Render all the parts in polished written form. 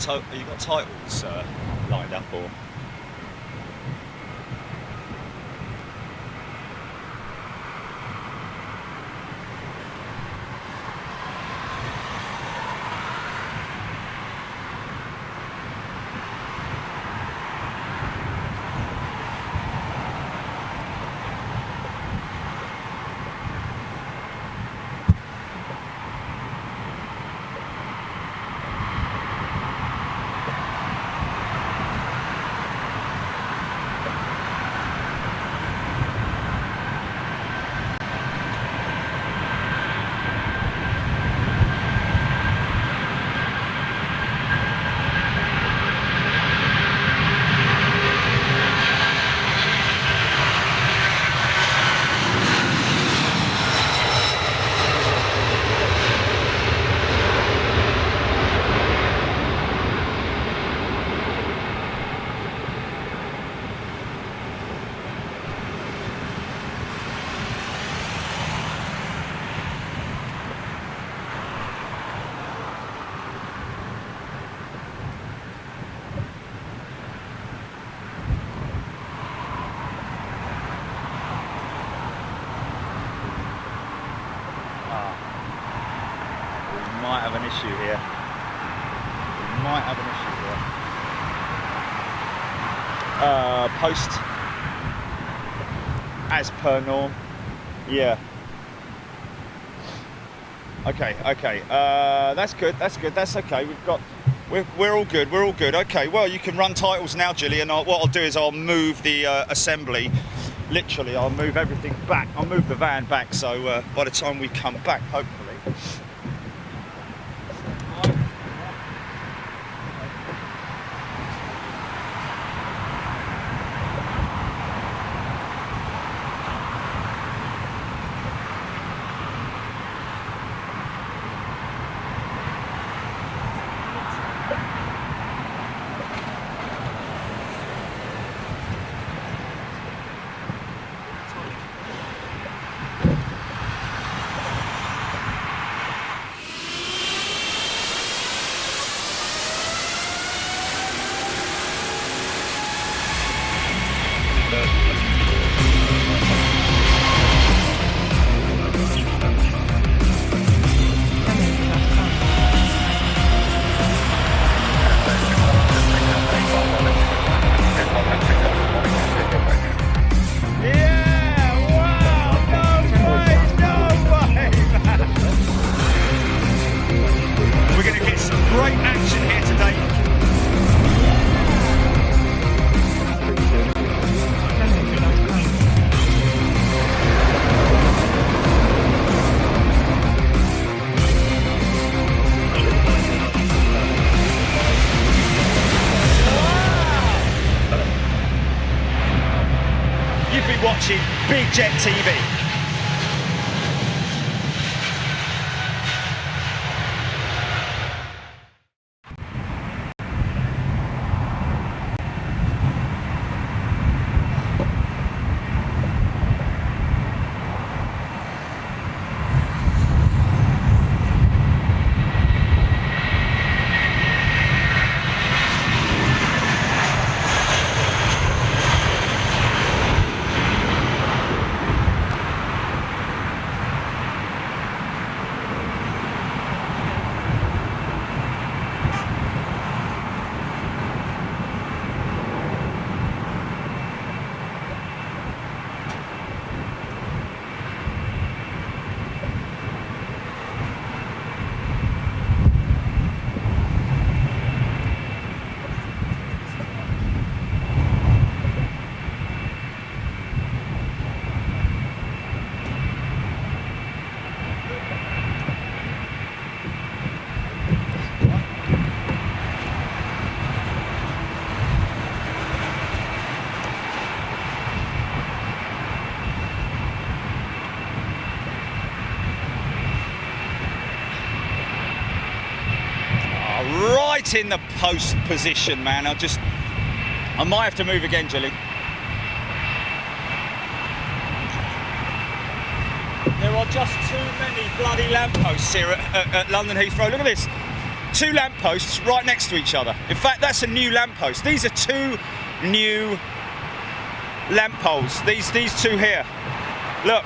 titles lined up or? Might have an issue here. We might have an issue here. Post as per norm. Yeah. Okay. That's good. That's okay. We're all good. We're all good. Okay. Well, you can run titles now, Gillian. What I'll do is I'll move the assembly. Literally, I'll move everything back. I'll move the van back. So by the time we come back, hopefully. Watching Big Jet TV. Right in the post position, man. I might have to move again, Gilly. There are just too many bloody lampposts here at London Heathrow. Look at this. two lampposts right next to each other. In fact, that's a new lamppost. These are two new lamp poles. These two here. Look.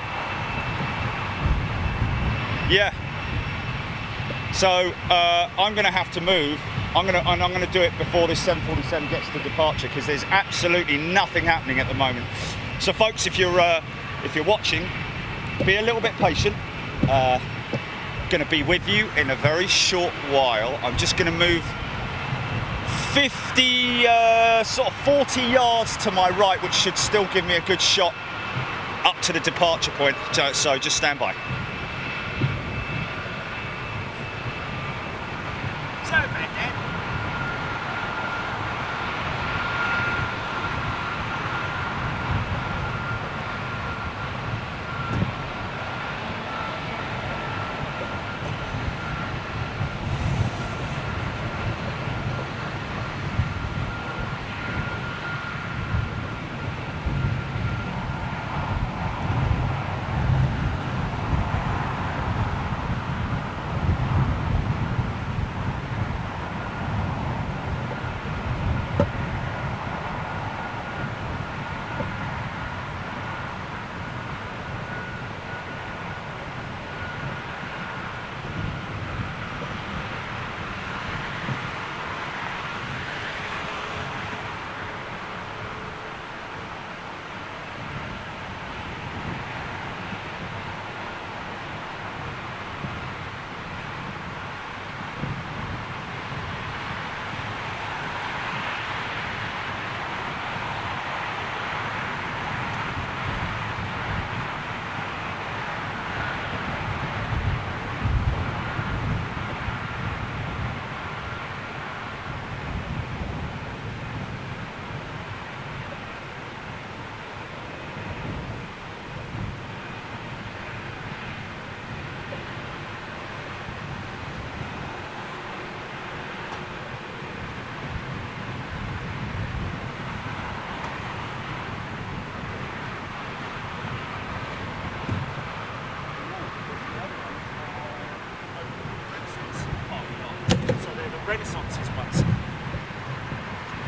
Yeah. So I'm going to have to move. I'm going to do it before this 747 gets to departure, because there's absolutely nothing happening at the moment. So, folks, if you're watching, be a little bit patient. Going to be with you in a very short while. I'm just going to move 50, sort of 40 yards to my right, which should still give me a good shot up to the departure point. So just stand by.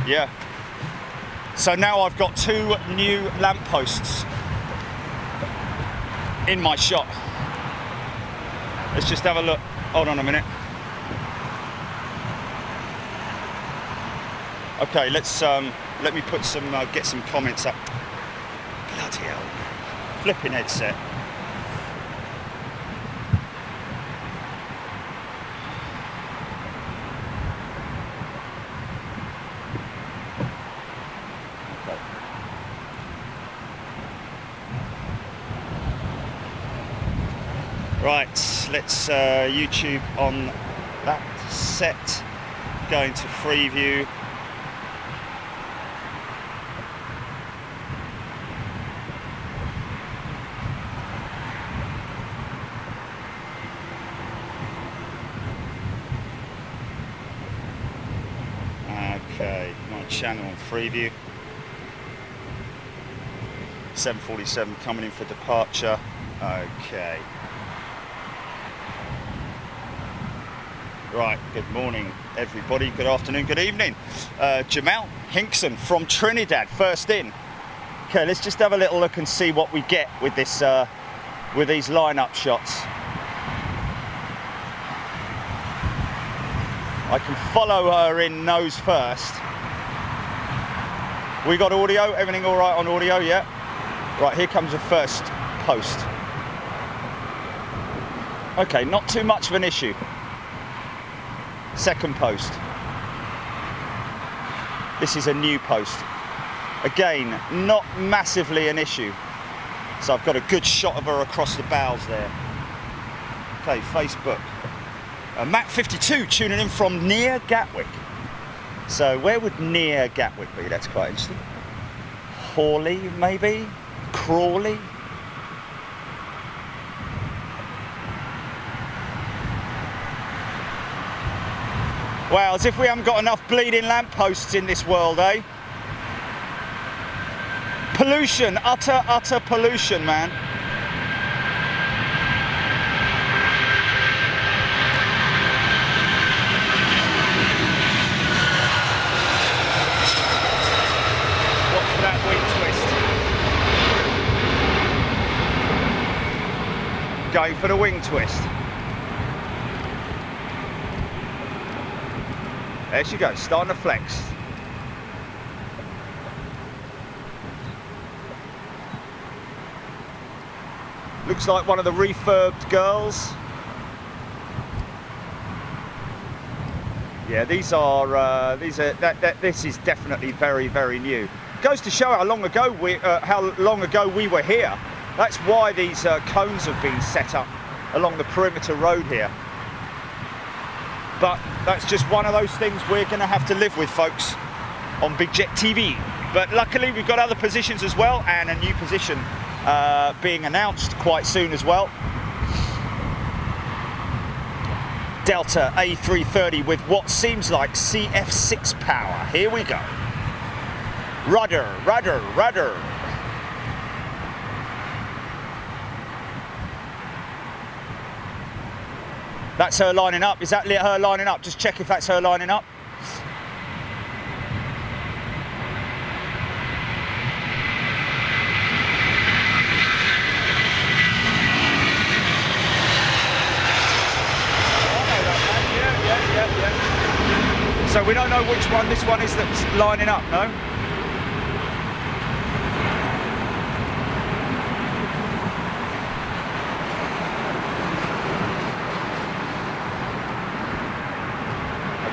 Yeah. So now I've got two new lampposts in my shot. Let's just have a look. Hold on a minute. Okay, let's let me put some get some comments up. Bloody hell. Flipping headset. Right, let's YouTube on that set, going to Freeview. Okay, my channel on Freeview. 747 coming in for departure. Okay. Right, good morning everybody, good afternoon, good evening. Jamal Hinkson from Trinidad, first in. Okay, let's just have a little look and see what we get with this, with these line-up shots. I can follow her in nose first. We got audio, everything all right on audio, yeah? Right, here comes the first post. Okay, not too much of an issue. Second post. This is a new post. Again, not massively an issue. So I've got a good shot of her across the bows there. Okay, Facebook. Matt52 tuning in from near Gatwick. So where would near Gatwick be? That's quite interesting. Hawley, maybe? Crawley? Wow, as if we haven't got enough bleeding lampposts in this world, eh? Pollution, utter pollution, man. wait for the wing twist. There she goes, starting to flex. Looks like one of the refurbed girls. Yeah, this is definitely very, very new. Goes to show how long ago we were here. That's why these cones have been set up along the perimeter road here. But that's just one of those things we're going to have to live with, folks, on Big Jet TV. But luckily we've got other positions as well, and a new position being announced quite soon as well. Delta A330 with what seems like CF6 power. Here we go. Rudder, rudder, rudder. That's her lining up. Is that her lining up? Just check if that's her lining up. So we don't know which one this one is that's lining up, no?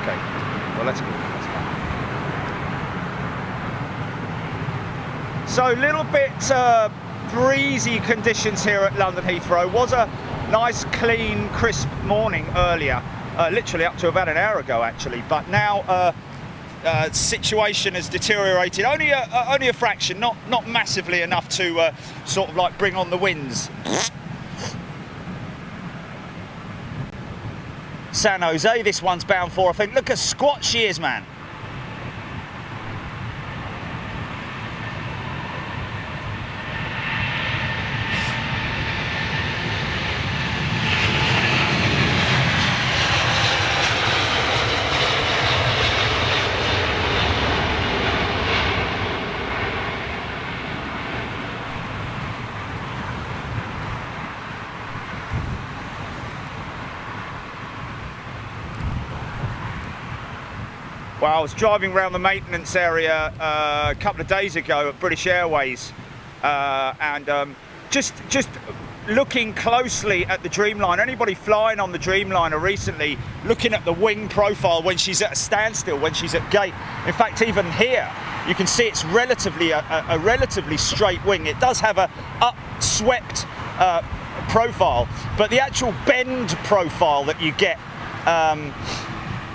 Okay, well let's go. So a little bit breezy conditions here at London Heathrow. Was a nice, clean, crisp morning earlier. Literally up to about an hour ago, actually. But now, situation has deteriorated only a fraction, not massively enough to sort of like bring on the winds. San Jose, this one's bound for, I think. Look how squat she is, man. Well, I was driving around the maintenance area a couple of days ago at British Airways, and just looking closely at the Dreamliner. Anybody flying on the Dreamliner recently, looking at the wing profile when she's at a standstill, when she's at gate. In fact, even here, you can see it's relatively a relatively straight wing. It does have a upswept profile, but the actual bend profile that you get,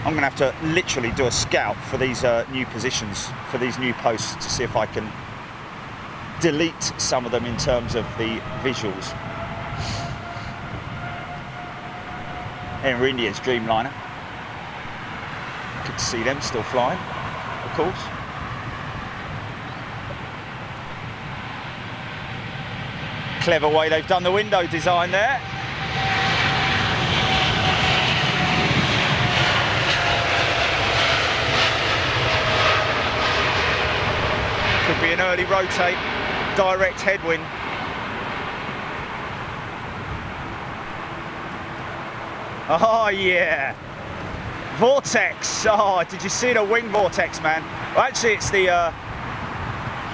I'm going to have to literally do a scout for these new positions, for these new posts, to see if I can delete some of them in terms of the visuals. Air India's Dreamliner. Good to see them still flying, of course. Clever way they've done the window design there. Could be an early rotate, direct headwind. Oh yeah, vortex. Oh, did you see the wing vortex, man? Well, actually, it's the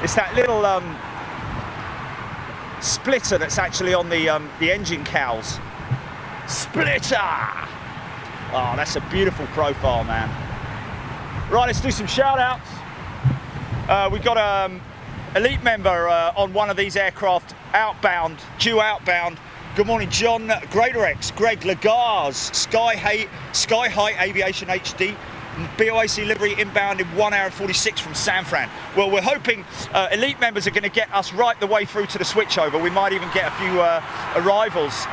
it's that little splitter that's actually on the engine cowls. Splitter. Oh, that's a beautiful profile, man. Right, let's do some shout outs. We've got an elite member on one of these aircraft outbound, due outbound. Good morning, John Graderex, Greg Lagar's, Sky High Aviation HD, BOAC livery inbound in 1 hour and 46 from San Fran. Well, we're hoping elite members are going to get us right the way through to the switchover. We might even get a few arrivals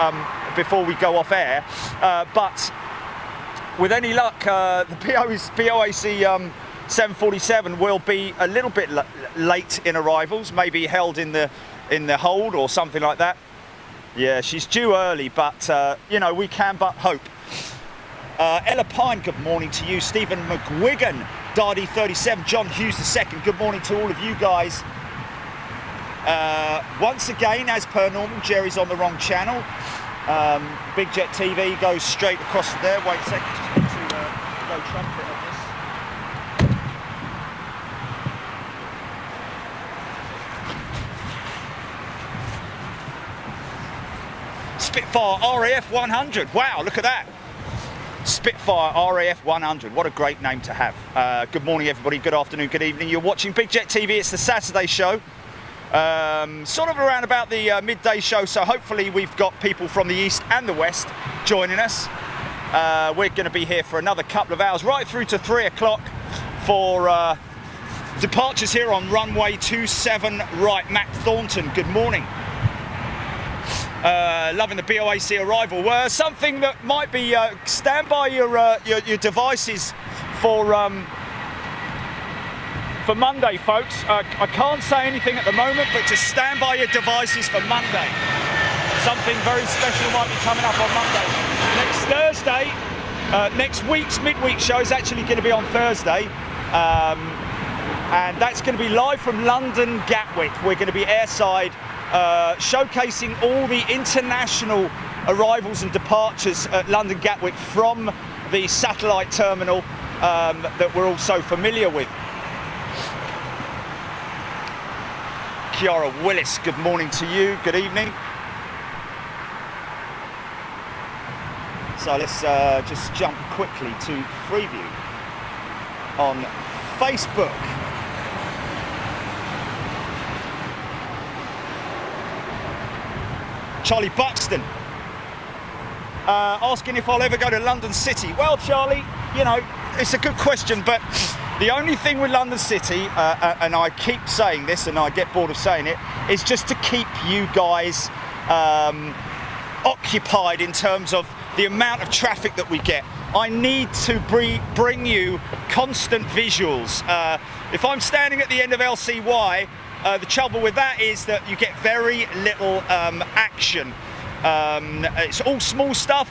before we go off air. But with any luck, the BOAC 747 will be a little bit late in arrivals, maybe held in the hold or something like that. Yeah, she's due early, but you know, we can but hope. Ella Pine, good morning to you. Stephen McGuigan, Dardy 37, John Hughes II, good morning to all of you guys. Once again, as per normal, Jerry's on the wrong channel. Big Jet TV goes straight across there. Wait a second, just need to go trumpet on this. Spitfire RAF 100. Wow, look at that. Spitfire RAF 100. What a great name to have. Good morning, everybody. Good afternoon, good evening. You're watching Big Jet TV. It's the Saturday show. Sort of around about the midday show, so hopefully we've got people from the east and the west joining us. We're going to be here for another couple of hours, right through to 3 o'clock for departures here on runway 27 right. Matt Thornton, good morning. Loving the BOAC arrival. Something that might be stand by your devices for Monday, folks. I can't say anything at the moment, but just stand by your devices for Monday. Something very special might be coming up on Monday. Next Thursday, next week's midweek show is actually going to be on Thursday. And that's going to be live from London Gatwick. We're going to be airside, showcasing all the international arrivals and departures at London Gatwick from the satellite terminal that we're all so familiar with. Kiara Willis, good morning to you, good evening. So let's just jump quickly to Freeview on Facebook. Charlie Buxton asking if I'll ever go to London City. Well, Charlie, you know, it's a good question, but the only thing with London City, and I keep saying this and I get bored of saying it, is just to keep you guys occupied in terms of the amount of traffic that we get. I need to bring you constant visuals. If I'm standing at the end of LCY, the trouble with that is that you get very little action. It's all small stuff.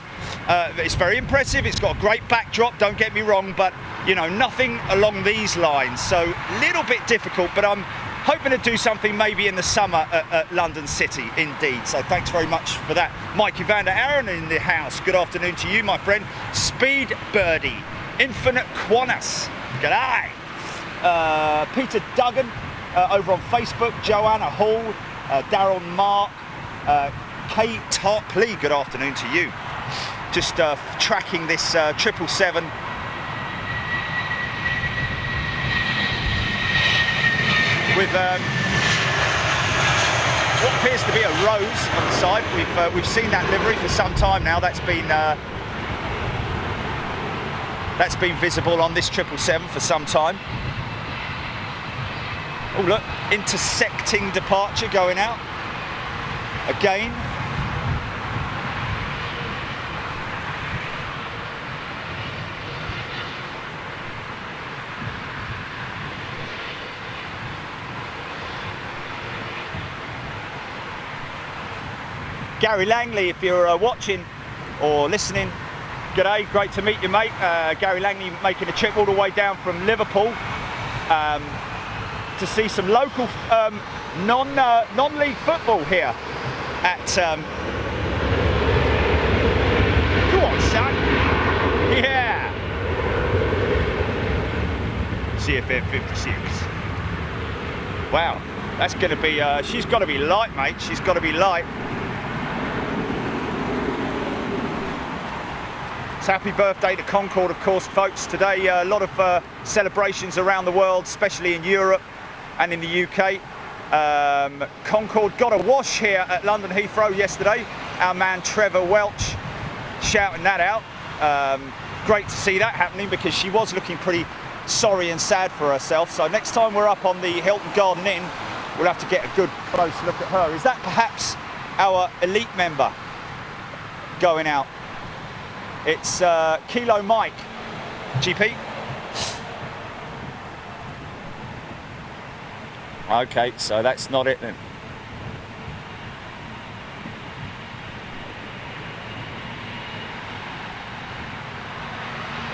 It's very impressive. It's got a great backdrop, don't get me wrong, but you know, nothing along these lines. So a little bit difficult, but I'm hoping to do something maybe in the summer at London City, indeed. So thanks very much for that. Mikey Vander Aaron in the house. Good afternoon to you, my friend. Speed Birdie, Infinite Quanas. G'day. Peter Duggan over on Facebook. Joanna Hall, Daryl Mark, Kate Tarpley. Good afternoon to you. Just tracking this 777. With what appears to be a rose on the side. We've seen that livery for some time now. That's been visible on this 777 for some time. Oh look, intersecting departure going out again. Gary Langley, if you're watching or listening, g'day, great to meet you, mate. Gary Langley making a trip all the way down from Liverpool to see some local non-league football here at... Go on, son. Yeah. CFM 56. Wow, that's going to be... she's got to be light, mate. She's got to be light. So happy birthday to Concorde, of course, folks. Today, a lot of celebrations around the world, especially in Europe and in the UK. Concorde got a wash here at London Heathrow yesterday. Our man Trevor Welch shouting that out. Great to see that happening because she was looking pretty sorry and sad for herself. So next time we're up on the Hilton Garden Inn, we'll have to get a good close look at her. Is that perhaps our elite member going out? It's Kilo Mike, GP. Okay, so that's not it then.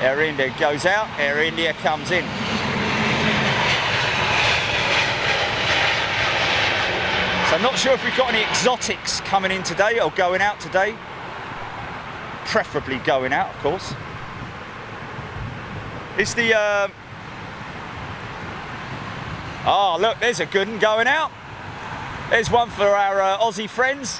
Air India goes out, Air India comes in. So I'm not sure if we've got any exotics coming in today or going out today. preferably going out, of course. It's the, oh look, there's a good one going out. There's one for our Aussie friends.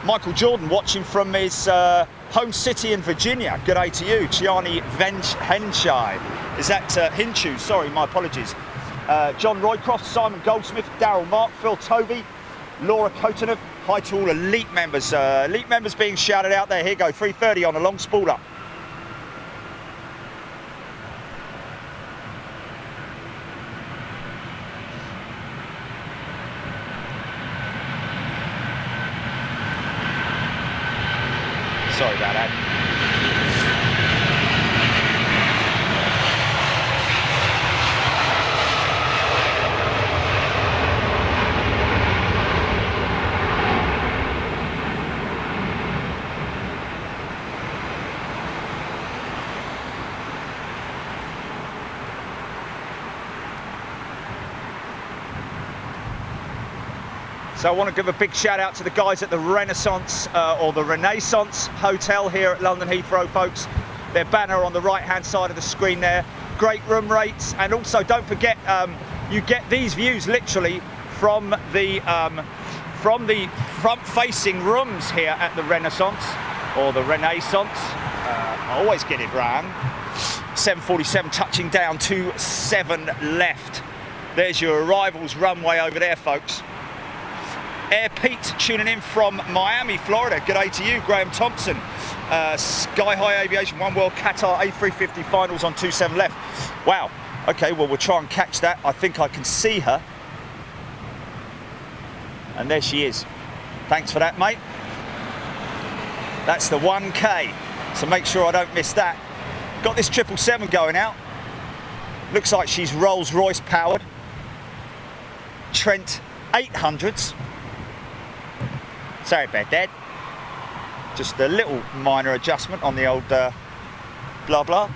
Michael Jordan watching from his home city in Virginia. Good day to you, Chiani Henshai. Is that Hinchu? Sorry, my apologies. John Roycroft, Simon Goldsmith, Daryl Mark, Phil Tovey, Laura Kotanov. Hi to all elite members. Elite members being shouted out there. Here you go, 3:30 on a long spooler. Sorry about that. So I want to give a big shout out to the guys at the Renaissance or the Renaissance Hotel here at London Heathrow, folks. Their banner on the right hand side of the screen there. Great room rates, and also don't forget you get these views literally from the front facing rooms here at the Renaissance or the Renaissance. I always get it wrong. 747 touching down to 7 left. There's your arrivals runway over there, folks. Air Pete tuning in from Miami, Florida. Good day to you, Graham Thompson. Sky High Aviation, One World Qatar A350 finals on 27 left. Wow. Okay, well, we'll try and catch that. I think I can see her. And there she is. Thanks for that, mate. That's the 1K. So make sure I don't miss that. Got this 777 going out. Looks like she's Rolls-Royce powered. Trent 800s. Sorry about that. Just a little minor adjustment on the old blah blah.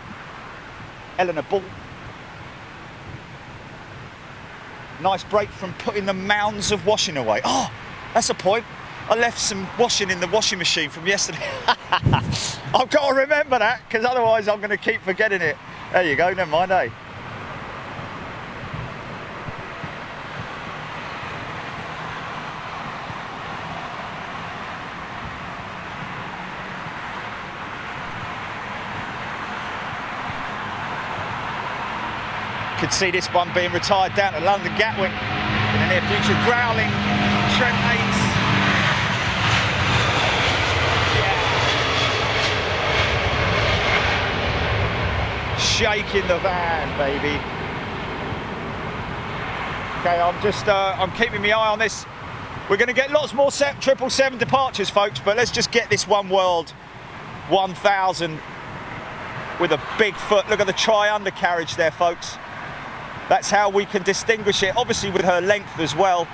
Eleanor Bull. Nice break from putting the mounds of washing away. Oh, that's a point. I left some washing in the washing machine from yesterday. I've got to remember that, because otherwise I'm going to keep forgetting it. There you go, never mind, eh? Could see this one being retired down to London Gatwick in the near future. Growling Trent 8s. Yeah. Shaking the van, baby. Okay, I'm keeping my eye on this. We're going to get lots more 777 departures, folks, but let's just get this One World 1000 with a big foot. Look at the tri-undercarriage there, folks. That's how we can distinguish it, obviously with her length as well.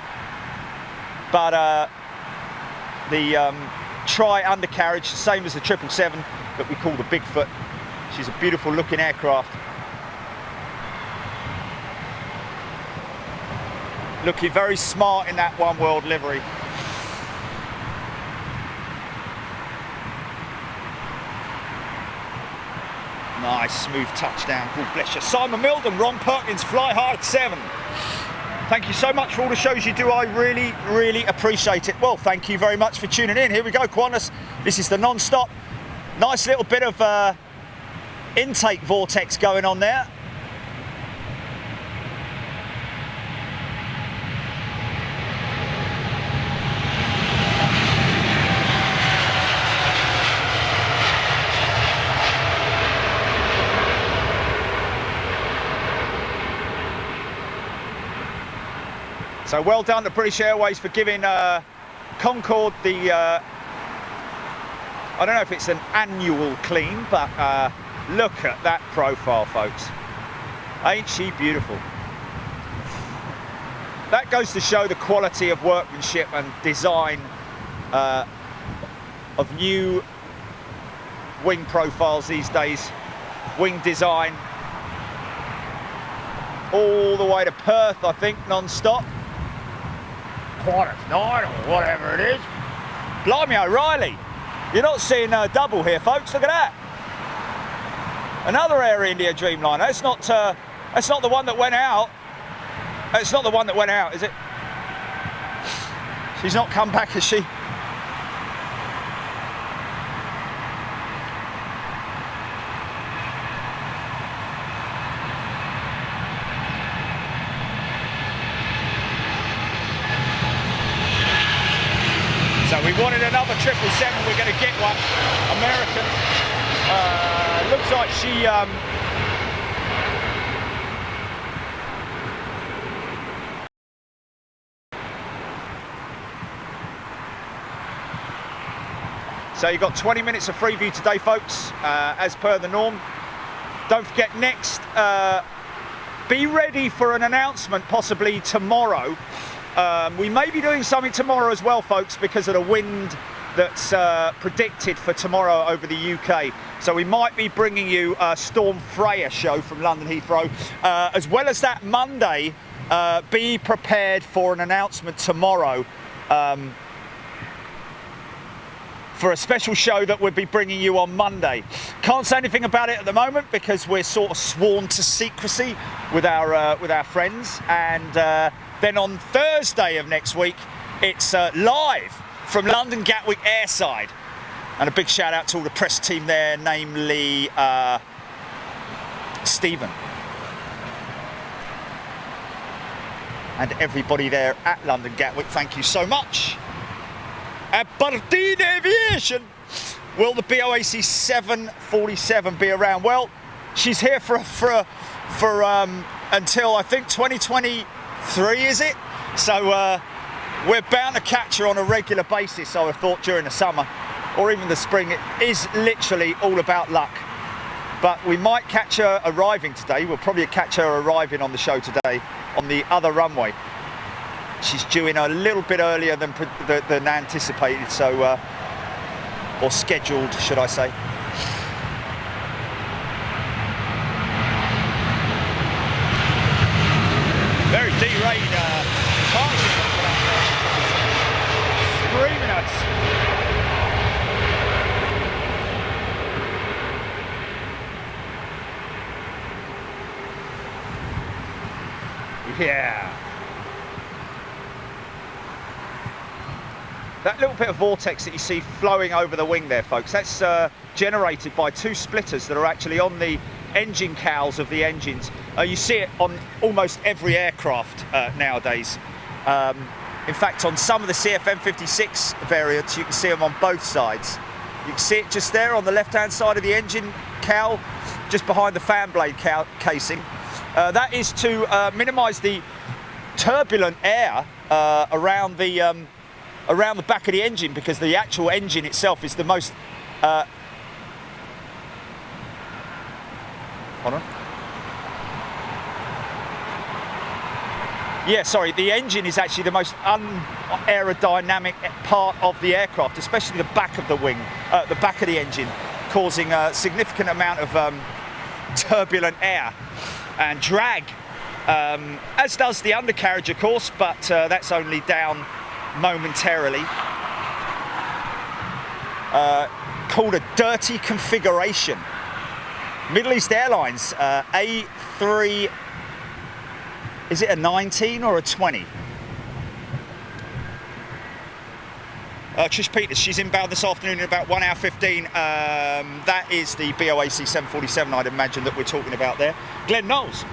But the tri-undercarriage, same as the 777 that we call the Bigfoot. She's a beautiful looking aircraft. Looking very smart in that One World livery. Nice, smooth touchdown. God bless you. Simon Milden, Ron Perkins, Fly Hard 7. Thank you so much for all the shows you do. I really, really appreciate it. Well, thank you very much for tuning in. Here we go, Qantas. This is the non-stop. Nice little bit of intake vortex going on there. So well done to British Airways for giving Concorde the, I don't know if it's an annual clean, but look at that profile, folks. Ain't she beautiful? That goes to show the quality of workmanship and design of new wing profiles these days. Wing design all the way to Perth, I think, non-stop. Qantas 9 or whatever it is. Blimey O'Reilly. You're not seeing double here, folks. Look at that. Another Air India Dreamliner. That's not the one that went out. It's not the one that went out, is it? She's not come back, has she? So we wanted another 777, we're going to get one. American. Looks like she... So you've got 20 minutes of free view today, folks, as per the norm. Don't forget, next, be ready for an announcement possibly tomorrow. We may be doing something tomorrow as well, folks, because of the wind that's predicted for tomorrow over the UK. So we might be bringing you a Storm Freya show from London Heathrow. As well as that, Monday, be prepared for an announcement tomorrow for a special show that we'll be bringing you on Monday. Can't say anything about it at the moment because we're sort of sworn to secrecy with our friends. And then on Thursday of next week, it's live from London Gatwick airside. And a big shout out to all the press team there, namely Stephen. And everybody there at London Gatwick, thank you so much. At Aberdeen Aviation, will the BOAC 747 be around? Well, she's here for until I think 2023, is it? So we're bound to catch her on a regular basis, I would have thought, during the summer or even the spring. It is literally all about luck. But we might catch her arriving today. We'll probably catch her arriving on the show today on the other runway. She's due in a little bit earlier than anticipated, so or scheduled, should I say. Very D-rate departure screaming at us. Yeah. That little bit of vortex that you see flowing over the wing there, folks, that's generated by two splitters that are actually on the engine cowls of the engines. You see it on almost every aircraft nowadays. In fact, on some of the CFM56 variants, you can see them on both sides. You can see it just there on the left-hand side of the engine cowl, just behind the fan blade casing. That is to minimise the turbulent air around the back of the engine, because the actual engine itself is the most hold on. Yeah, sorry, the engine is actually the most unaerodynamic part of the aircraft, especially the back of the wing, the back of the engine, causing a significant amount of turbulent air and drag, as does the undercarriage, of course, but that's only down momentarily. Called a dirty configuration. Middle East Airlines, A3, is it a 19 or a 20? Trish Peters, she's inbound this afternoon in about 1 hour 15. That is the BOAC 747, I'd imagine, that we're talking about there. Glenn Knowles.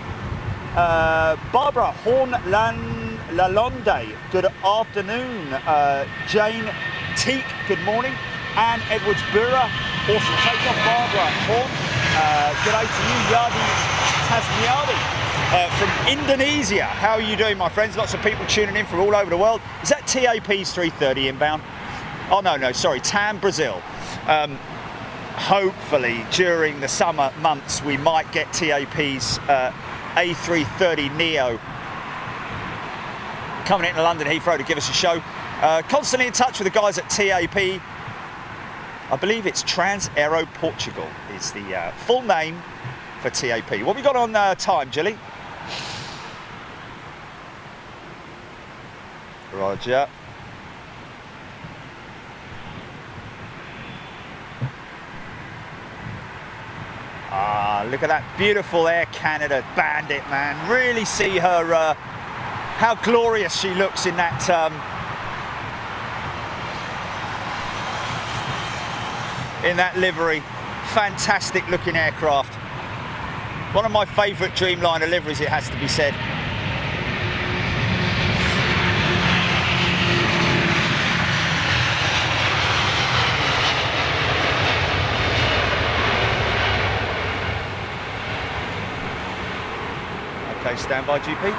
Barbara Horn-Lalonde, good afternoon. Jane Teak, good morning. Anne Edwards-Bura, awesome takeoff. Barbara Horn, good day to you. Yadi Tasmiali from Indonesia. How are you doing, my friends? Lots of people tuning in from all over the world. Is that TAP's 330 inbound? Oh, no, sorry, TAM Brazil. Hopefully, during the summer months, we might get TAP's A330 Neo coming into London Heathrow to give us a show. Constantly in touch with the guys at TAP. I believe it's Trans Aero Portugal is the full name for TAP. What we got on time, Jilly? Roger. Look at that beautiful Air Canada Bandit, man. Really see her, how glorious she looks in that livery. Fantastic looking aircraft. One of my favourite Dreamliner liveries, it has to be said. Okay, stand by, GP.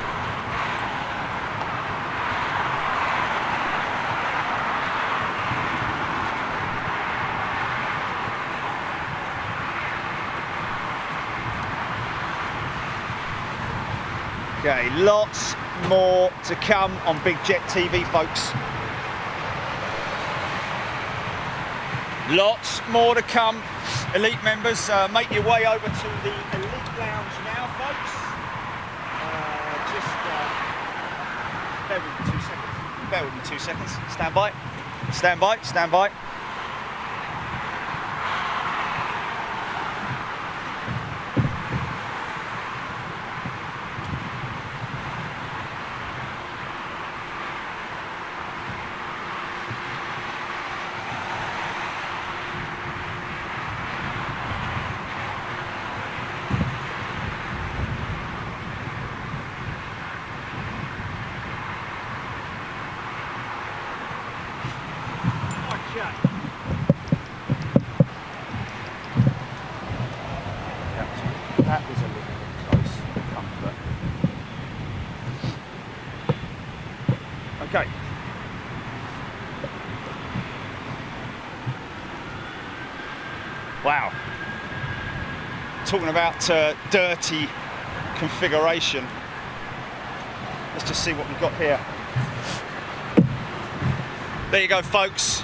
Okay, lots more to come on Big Jet TV, folks. Lots more to come. Elite members, make your way over to the Elite Lounge now, folks. Bear with me 2 seconds. Bear with me 2 seconds. Stand by. Stand by. Stand by. That was a little bit close for comfort. Okay. Wow. Talking about dirty configuration. Let's just see what we've got here. There you go, folks.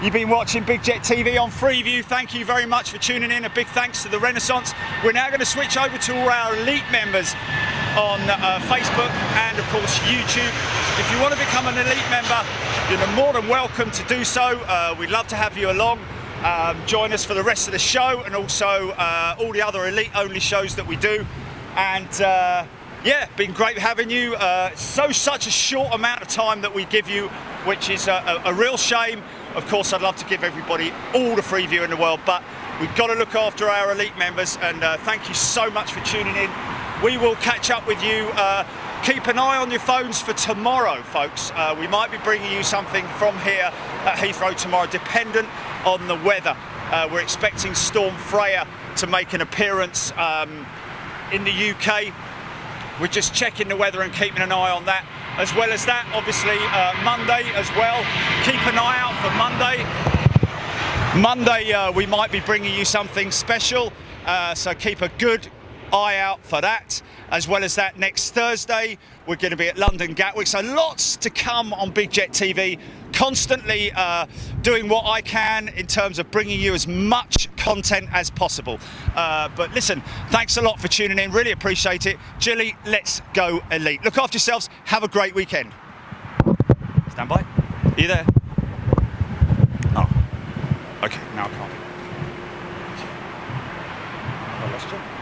You've been watching Big Jet TV on Freeview. Thank you very much for tuning in. A big thanks to the Renaissance. We're now going to switch over to all our elite members on Facebook and, of course, YouTube. If you want to become an elite member, you're more than welcome to do so. We'd love to have you along. Join us for the rest of the show and also all the other elite-only shows that we do. And yeah, been great having you. Such a short amount of time that we give you, which is a real shame. Of course, I'd love to give everybody all the free view in the world, but we've got to look after our elite members, and thank you so much for tuning in. We will catch up with you. Keep an eye on your phones for tomorrow, folks. We might be bringing you something from here at Heathrow tomorrow, dependent on the weather. We're expecting Storm Freya to make an appearance in the UK. We're just checking the weather and keeping an eye on that. As well as that, obviously, Monday as well. Keep an eye out for Monday. Monday, we might be bringing you something special, so keep a good eye out for that. As well as that, next Thursday, we're going to be at London Gatwick. So lots to come on Big Jet TV. Constantly doing what I can in terms of bringing you as much content as possible. But listen, thanks a lot for tuning in. Really appreciate it. Jilly, let's go elite. Look after yourselves. Have a great weekend. Stand by. Are you there? Oh, okay. Now I can't. I lost you.